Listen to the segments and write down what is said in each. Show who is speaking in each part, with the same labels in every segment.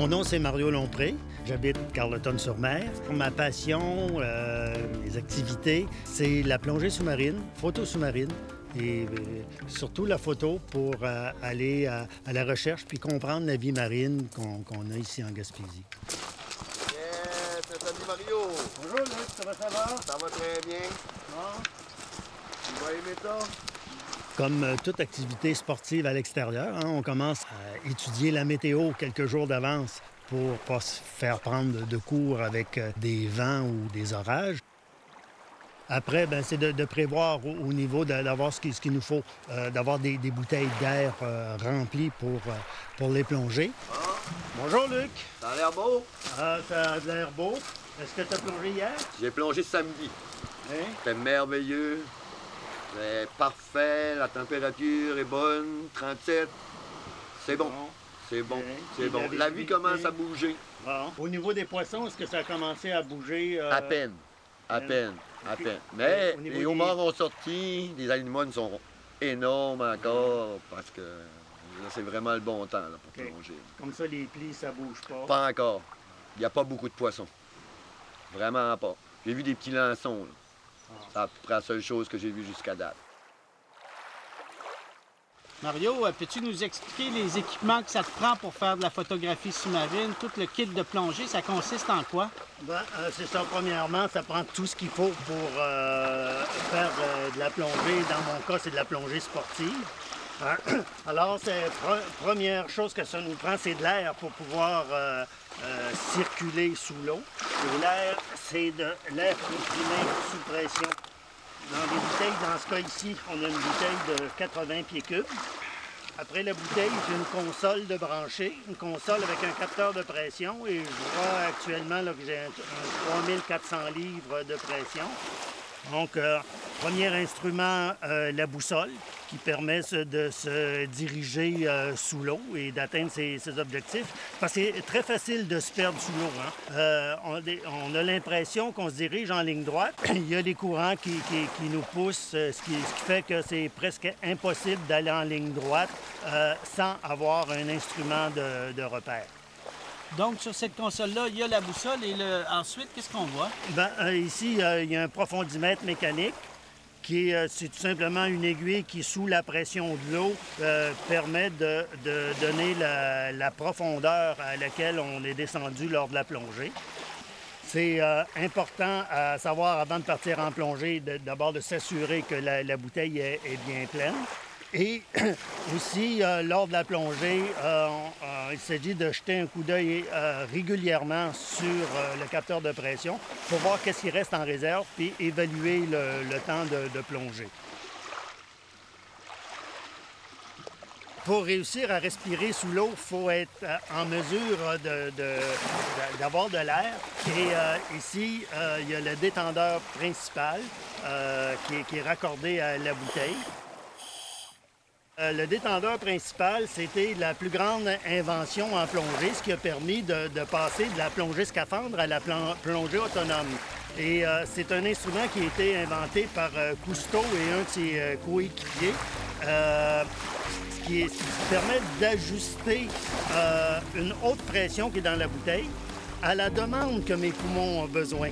Speaker 1: Mon nom, c'est Mario Lompré. J'habite Carleton-sur-Mer. Ma passion, mes activités, c'est la plongée sous-marine, photo sous-marine et surtout la photo pour aller à la recherche puis comprendre la vie marine qu'on a ici en Gaspésie.
Speaker 2: Yes, salut Mario!
Speaker 1: Bonjour Luc, ça va?
Speaker 2: Ça va très bien.
Speaker 1: Bon.
Speaker 2: Tu vas aimer ça?
Speaker 1: Comme toute activité sportive à l'extérieur, on commence à étudier la météo quelques jours d'avance pour ne pas se faire prendre de cours avec des vents ou des orages. Après, c'est de prévoir au niveau d'avoir ce qu'il nous faut, d'avoir des bouteilles d'air remplies pour les plonger.
Speaker 2: Ah,
Speaker 1: Bonjour Luc!
Speaker 2: ça a l'air beau?
Speaker 1: Ah, ça a l'air beau. Est-ce que tu as plongé hier?
Speaker 2: J'ai plongé samedi.
Speaker 1: Hein?
Speaker 2: C'était merveilleux. C'est parfait, la température est bonne, 37. C'est bon. C'est bon, c'est bon. La vie commence à bouger.
Speaker 1: Bon. Au niveau des poissons, est-ce que ça a commencé à bouger?
Speaker 2: À peine. À peine. Mais les homards ont sorti, les anémones sont énormes encore parce que là, c'est vraiment le bon temps là, pour plonger.
Speaker 1: Comme ça, les plis, ça bouge pas?
Speaker 2: Pas encore. Il n'y a pas beaucoup de poissons. Vraiment pas. J'ai vu des petits lançons. Là. C'est à peu près la seule chose que j'ai vue jusqu'à date.
Speaker 3: Mario, peux-tu nous expliquer les équipements que ça te prend pour faire de la photographie sous-marine? Tout le kit de plongée, ça consiste en quoi?
Speaker 1: C'est ça. Premièrement, ça prend tout ce qu'il faut pour faire de la plongée. Dans mon cas, c'est de la plongée sportive. Alors, première chose que ça nous prend, c'est de l'air pour pouvoir circuler sous l'eau. Et l'air, c'est de l'air comprimé sous pression. Dans les bouteilles, dans ce cas ici, on a une bouteille de 80 pieds cubes. Après la bouteille, j'ai une console de brancher, une console avec un capteur de pression. Et je vois actuellement là, que j'ai un 3400 livres de pression. Donc, premier instrument, la boussole, qui permet de se diriger sous l'eau et d'atteindre ses objectifs. Parce que c'est très facile de se perdre sous l'eau. Hein? On a l'impression qu'on se dirige en ligne droite. Il y a des courants qui nous poussent, ce qui fait que c'est presque impossible d'aller en ligne droite sans avoir un instrument de repère.
Speaker 3: Donc, sur cette console-là, il y a la boussole et ensuite, qu'est-ce qu'on voit?
Speaker 1: Ici, il y a un profondimètre mécanique qui c'est tout simplement une aiguille qui, sous la pression de l'eau, permet de donner la profondeur à laquelle on est descendu lors de la plongée. C'est important à savoir, avant de partir en plongée, d'abord de s'assurer que la bouteille est bien pleine. Et aussi, lors de la plongée, il s'agit de jeter un coup d'œil régulièrement sur le capteur de pression pour voir qu'est-ce qui reste en réserve puis évaluer le temps de plongée. Pour réussir à respirer sous l'eau, il faut être en mesure d'avoir de l'air. Et ici, il y a le détendeur principal qui est raccordé à la bouteille. Le détendeur principal, c'était la plus grande invention en plongée, ce qui a permis de passer de la plongée scaphandre à la plongée autonome. Et c'est un instrument qui a été inventé par Cousteau et un de ses coéquipiers, ce qui permet d'ajuster une haute pression qui est dans la bouteille à la demande que mes poumons ont besoin,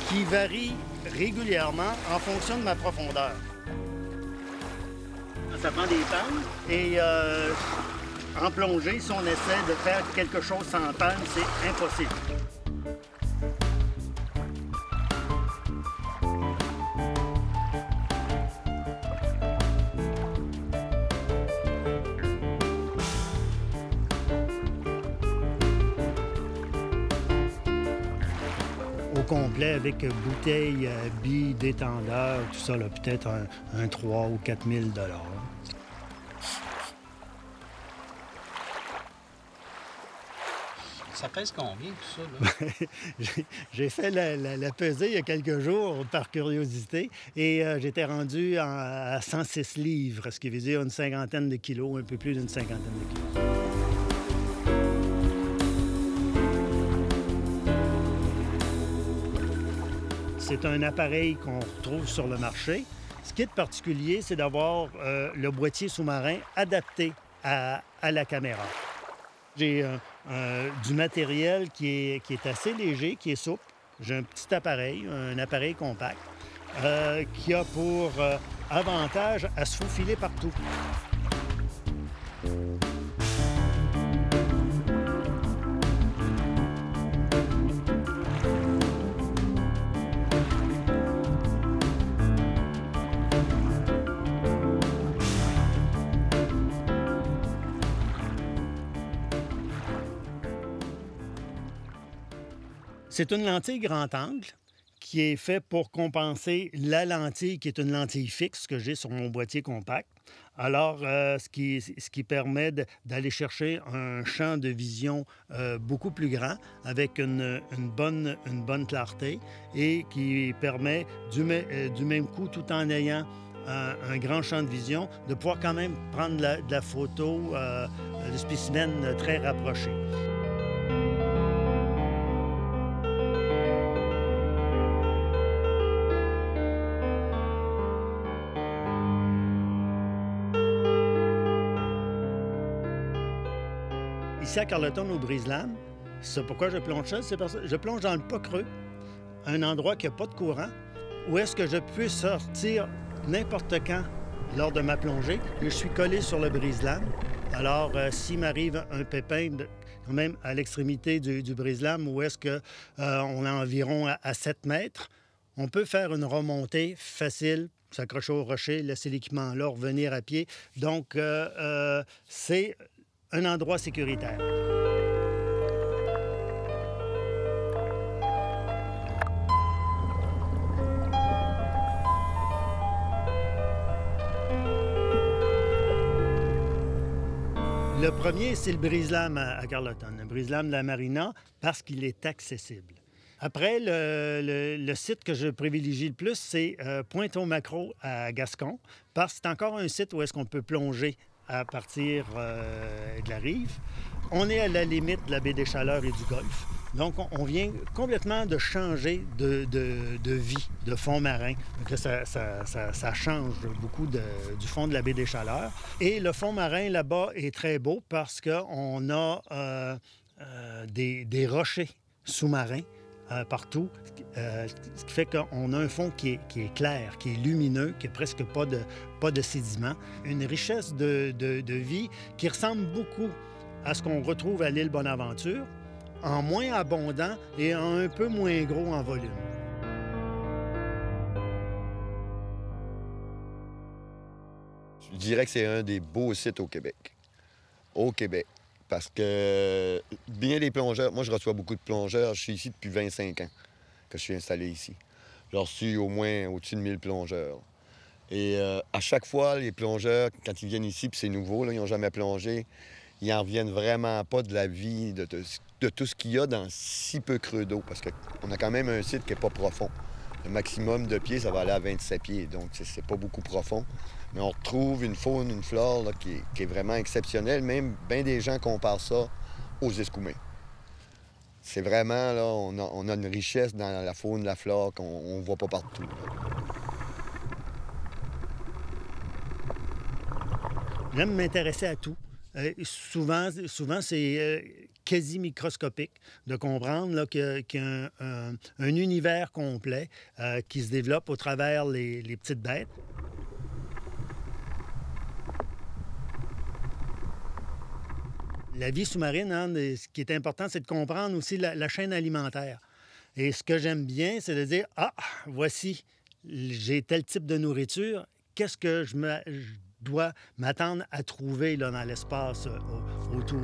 Speaker 1: qui varie régulièrement en fonction de ma profondeur. Ça prend des pannes et en plongée, si on essaie de faire quelque chose sans panne, c'est impossible. Au complet, avec bouteille, billes, détendeur, tout ça, peut-être un 3 ou 4 000 $.
Speaker 3: Ça pèse combien, tout ça, là?
Speaker 1: J'ai fait la pesée il y a quelques jours par curiosité et j'étais rendu à 106 livres, ce qui veut dire une cinquantaine de kilos, un peu plus d'une cinquantaine de kilos. C'est un appareil qu'on retrouve sur le marché. Ce qui est particulier, c'est d'avoir le boîtier sous-marin adapté à la caméra. J'ai du matériel qui est assez léger, qui est souple. J'ai un petit appareil, un appareil compact, qui a pour avantage à se faufiler partout. C'est une lentille grand angle qui est faite pour compenser la lentille qui est une lentille fixe que j'ai sur mon boîtier compact. Alors, ce qui permet d'aller chercher un champ de vision beaucoup plus grand avec une bonne clarté et qui permet du même coup, tout en ayant un grand champ de vision, de pouvoir quand même prendre de la photo de spécimens très rapprochés. Ici à Carleton, au Brise-Lames, c'est pourquoi je plonge ça, c'est parce que je plonge dans le pas creux, un endroit qui n'a pas de courant, où est-ce que je peux sortir n'importe quand lors de ma plongée. Je suis collé sur le Brise-Lames. Alors, s'il m'arrive un pépin, quand même à l'extrémité du Brise-Lames, où est-ce qu'on est environ à 7 mètres, on peut faire une remontée facile, s'accrocher au rocher, laisser l'équipement là, revenir à pied. Donc, c'est un endroit sécuritaire. Le premier, c'est le Brise-Lames à Carleton, le Brise-Lames de la Marina, parce qu'il est accessible. Après, le site que je privilégie le plus, c'est Pointe-au-Maquereau à Gascon, parce que c'est encore un site où est-ce qu'on peut plonger à partir de la rive. On est à la limite de la baie des Chaleurs et du Golfe. Donc, on vient complètement de changer de vie, de fond marin. Donc, ça change beaucoup du fond de la baie des Chaleurs. Et le fond marin, là-bas, est très beau parce qu'on a des rochers sous-marins partout, ce qui fait qu'on a un fond qui est clair, qui est lumineux, qui n'a presque pas de sédiments. Une richesse de vie qui ressemble beaucoup à ce qu'on retrouve à l'île Bonaventure, en moins abondant et un peu moins gros en volume.
Speaker 2: Je dirais que c'est un des beaux sites au Québec. Parce que bien des plongeurs, moi je reçois beaucoup de plongeurs, je suis ici depuis 25 ans que je suis installé ici. J'ai reçu au moins au-dessus de 1000 plongeurs. Et à chaque fois, les plongeurs, quand ils viennent ici, puis c'est nouveau, là, ils n'ont jamais plongé, ils n'en reviennent vraiment pas de la vie, de tout ce qu'il y a dans si peu creux d'eau, parce qu'on a quand même un site qui n'est pas profond. Le maximum de pieds, ça va aller à 27 pieds, donc c'est pas beaucoup profond. Mais on retrouve une faune, une flore là, qui est vraiment exceptionnelle. Même bien des gens comparent ça aux Escoumins. C'est vraiment, là, on a une richesse dans la faune, la flore qu'on ne voit pas partout.
Speaker 1: J'aime m'intéresser à tout. Souvent c'est quasi microscopique de comprendre là, qu'il y a un univers complet qui se développe au travers les petites bêtes. La vie sous-marine, hein, ce qui est important, c'est de comprendre aussi la chaîne alimentaire. Et ce que j'aime bien, c'est de dire, ah, voici, j'ai tel type de nourriture, qu'est-ce que je dois m'attendre à trouver là, dans l'espace autour.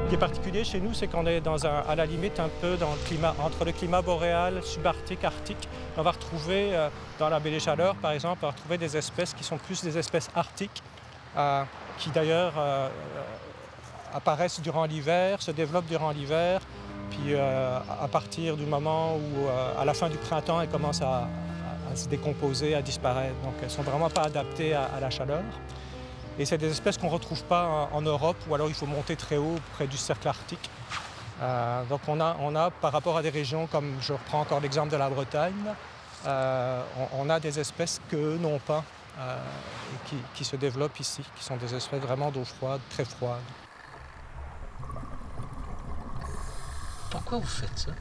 Speaker 4: Ce qui est particulier chez nous, c'est qu'on est à la limite un peu dans le climat, entre le climat boréal, subarctique, arctique. On va retrouver, dans la baie des Chaleurs, par exemple, on va retrouver des espèces qui sont plus des espèces arctiques, qui d'ailleurs apparaissent durant l'hiver, se développent durant l'hiver, puis à partir du moment où, à la fin du printemps, elles commencent à se décomposer, à disparaître. Donc elles ne sont vraiment pas adaptées à la chaleur. Et c'est des espèces qu'on ne retrouve pas en Europe, ou alors il faut monter très haut près du cercle arctique. Donc on a, par rapport à des régions comme, je reprends encore l'exemple de la Bretagne, on a des espèces qu'eux n'ont pas et qui se développent ici, qui sont des espèces vraiment d'eau froide, très froide.
Speaker 3: Pourquoi vous faites ça?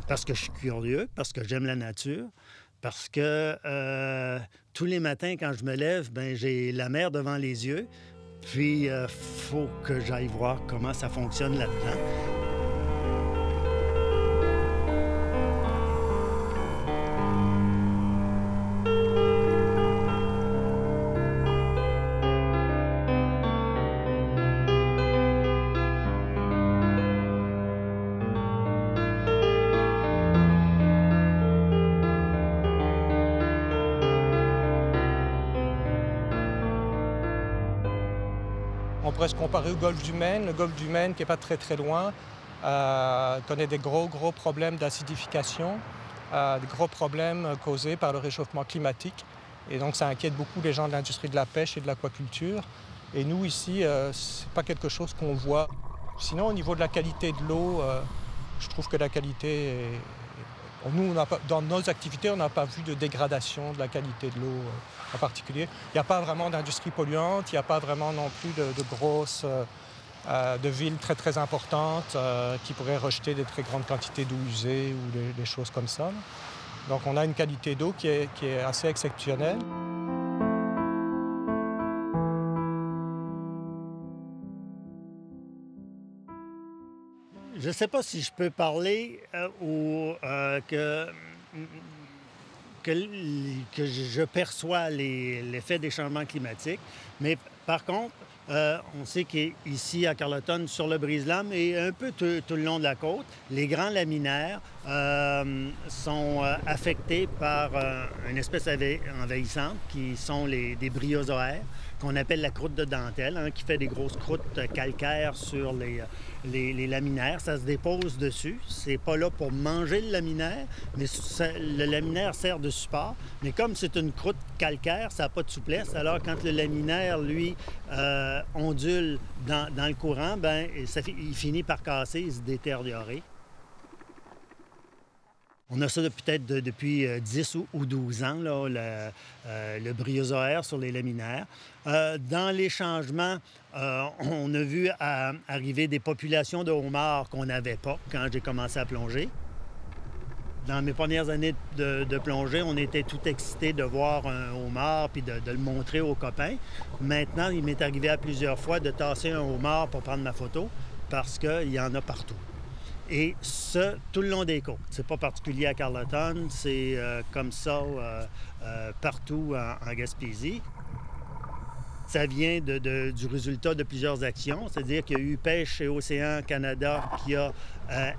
Speaker 1: Parce que je suis curieux, parce que j'aime la nature, parce que tous les matins, quand je me lève, ben, j'ai la mer devant les yeux, puis il faut que j'aille voir comment ça fonctionne là-dedans.
Speaker 4: On pourrait se comparer au golfe du Maine. Le golfe du Maine, qui n'est pas très loin, connaît des gros problèmes d'acidification, des gros problèmes causés par le réchauffement climatique. Et donc ça inquiète beaucoup les gens de l'industrie de la pêche et de l'aquaculture. Et nous, ici, ce n'est pas quelque chose qu'on voit. Sinon, au niveau de la qualité de l'eau, je trouve que la qualité est... Nous, dans nos activités, on n'a pas vu de dégradation de la qualité de l'eau en particulier. Il n'y a pas vraiment d'industrie polluante, il n'y a pas vraiment non plus de grosses de villes très importantes qui pourraient rejeter des très grandes quantités d'eau usée ou des choses comme ça. Donc on a une qualité d'eau qui est assez exceptionnelle.
Speaker 1: Je ne sais pas si je peux parler que je perçois l'effet des changements climatiques, mais par contre, on sait qu'ici à Carleton, sur le Brise-Lames et un peu tout le long de la côte, les grands laminaires sont affectés par une espèce envahissante qui sont des bryozoaires, qu'on appelle la croûte de dentelle, hein, qui fait des grosses croûtes calcaires sur les laminaires. Ça se dépose dessus. C'est pas là pour manger le laminaire, mais le laminaire sert de support. Mais comme c'est une croûte calcaire, ça n'a pas de souplesse. Alors, quand le laminaire, lui, ondule dans le courant, ben, il finit par casser et se détériorer. On a ça peut-être depuis 10 ou 12 ans, là, le bryozoaire sur les laminaires. Dans les changements, on a vu arriver des populations de homards qu'on n'avait pas quand j'ai commencé à plonger. Dans mes premières années de plongée, on était tout excités de voir un homard puis de le montrer aux copains. Maintenant, il m'est arrivé à plusieurs fois de tasser un homard pour prendre ma photo parce qu'il y en a partout. Et ce, tout le long des côtes. C'est pas particulier à Carleton, c'est comme ça partout en Gaspésie. Ça vient du résultat de plusieurs actions, c'est-à-dire qu'il y a eu Pêche et Océan Canada qui a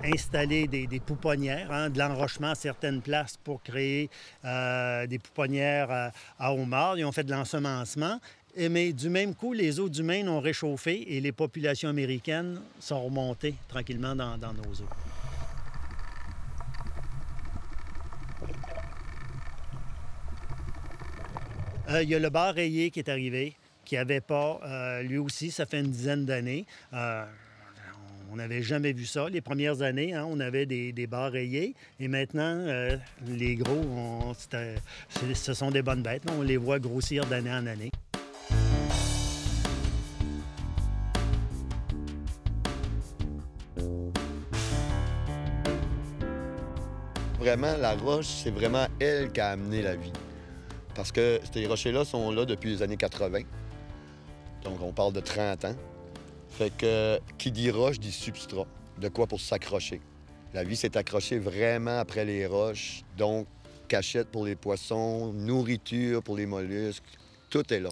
Speaker 1: installé des pouponnières, hein, de l'enrochement à certaines places pour créer des pouponnières à homards. Ils ont fait de l'ensemencement. Mais du même coup, les eaux du Maine ont réchauffé et les populations américaines sont remontées tranquillement dans nos eaux. Il y a le bar rayé qui est arrivé, qui n'avait pas, lui aussi, ça fait une dizaine d'années. On n'avait jamais vu ça. Les premières années, hein, on avait des bars rayés. Et maintenant, les gros, ce sont des bonnes bêtes. On les voit grossir d'année en année.
Speaker 2: Vraiment, la roche, c'est vraiment elle qui a amené la vie. Parce que ces rochers-là sont là depuis les années 80. Donc, on parle de 30 ans. Fait que, qui dit roche, dit substrat. De quoi pour s'accrocher. La vie s'est accrochée vraiment après les roches. Donc, cachette pour les poissons, nourriture pour les mollusques. Tout est là.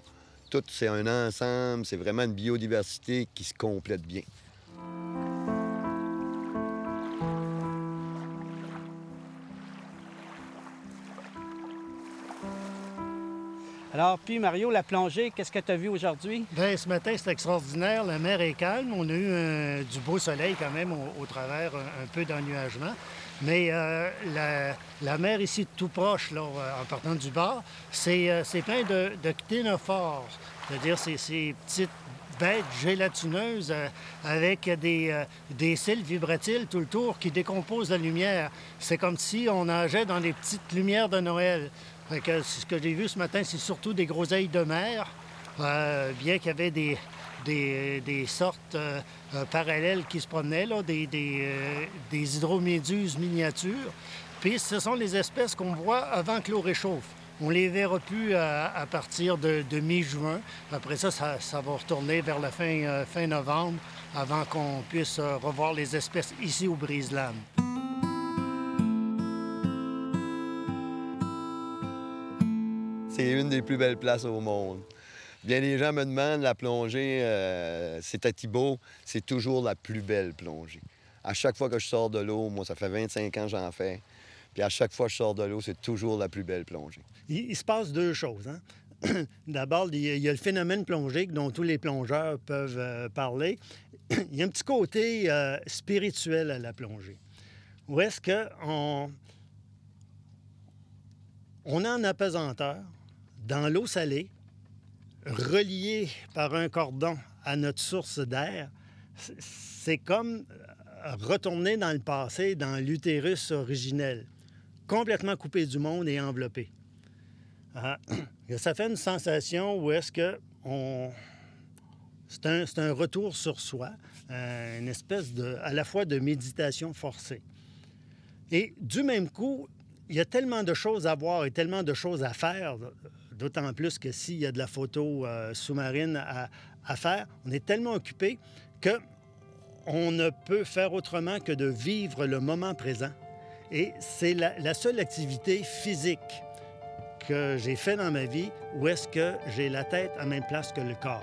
Speaker 2: Tout, c'est un ensemble. C'est vraiment une biodiversité qui se complète bien.
Speaker 3: Alors, puis Mario, la plongée, qu'est-ce que tu as vu aujourd'hui?
Speaker 1: Bien, ce matin, c'est extraordinaire. La mer est calme. On a eu du beau soleil quand même au travers un peu d'ennuagement. Mais la mer ici, tout proche, là, en partant du bord, c'est plein de cténophores, c'est-à-dire ces petites bêtes gélatineuses avec des cils vibratiles tout le tour qui décomposent la lumière. C'est comme si on nageait dans des petites lumières de Noël. Fait que ce que j'ai vu ce matin, c'est surtout des groseilles de mer, bien qu'il y avait des sortes parallèles qui se promenaient, là, des hydroméduses miniatures. Puis ce sont les espèces qu'on voit avant que l'eau réchauffe. On ne les verra plus à partir de mi-juin. Après ça, ça va retourner vers la fin novembre avant qu'on puisse revoir les espèces ici au Brise-Lames.
Speaker 2: C'est une des plus belles places au monde. Bien, les gens me demandent, la plongée, c'est à Thibault, c'est toujours la plus belle plongée. À chaque fois que je sors de l'eau, moi, ça fait 25 ans que j'en fais, puis à chaque fois que je sors de l'eau, c'est toujours la plus belle plongée.
Speaker 1: Il se passe deux choses, hein? D'abord, il y a le phénomène plongéique dont tous les plongeurs peuvent parler. Il y a un petit côté spirituel à la plongée. Où est-ce qu'on a un apesanteur dans l'eau salée, relié par un cordon à notre source d'air. C'est comme retourner dans le passé, dans l'utérus originel, complètement coupé du monde et enveloppé. Ça fait une sensation où est-ce que c'est un retour sur soi, une espèce à la fois de méditation forcée. Et du même coup, il y a tellement de choses à voir et tellement de choses à faire, d'autant plus que s'il y a de la photo sous-marine à faire, on est tellement occupé qu'on ne peut faire autrement que de vivre le moment présent. Et c'est la seule activité physique que j'ai fait dans ma vie où est-ce que j'ai la tête à la même place que le corps.